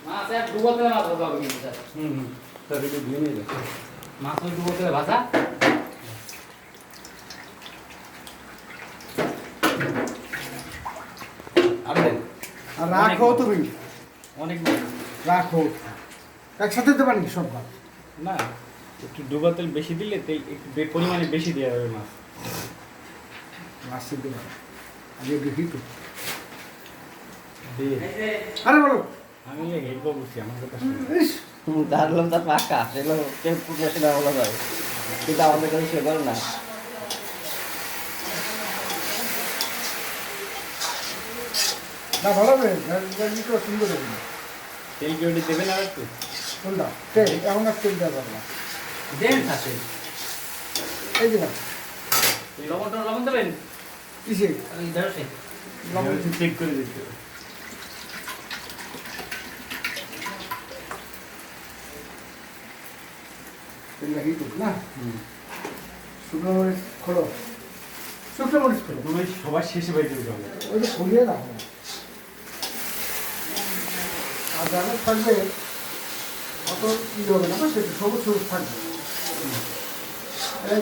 মাছ এক ডুবো তেলে মাছ ভাজা হবে কিন্তু স্যার। স্যার একটু ধুয়ে নিয়ে যাচ্ছে। মাছ ওই ডুবো তেলে ভাজা। আর দেন। আর রাখো তুমি, অনেক মাছ। রাখো একসাথে দেবা নাকি সব ভাত? না একটু ডুবা তেল বেশি দিলে তেল একটু পরিমাণে বেশি দেওয়া হবে মাছ। মাছ সিদ্ধ করো আগে দেখি তো। দিয়ে আরে বলো আমি হেল্প করছি আমার কথা শুনে। ইস, দাঁড়ালাম তার পাকা সেগুলো কেউ প্রফেশনাল বলা যায়, কিন্তু আমাদের কাছে সে করে না। না ভালো হবে তো সুন্দর হবে না। তেল কি ওটি দেবেন আর একটু? কোনটা তেল? এখন আর তেল দেওয়া যাবে না। দেন আছে। এই দিলাম লবণ দেবেন? কিসে ওই ঢেঁড়সে। লবণ একটু চেক করে দিতে হবে। তেল লাগিয়ে তো না। শুকনো মরিচ খোলো, শুকনো মরিচ খোলো, প্রথমে সবার শেষে বাইরে দিতে হবে। ওই যে খুলিয়ে রাখো। আর যারা থাকবে অত ই হবে না, সেটা সবুজ সবুজ থাকবে। এই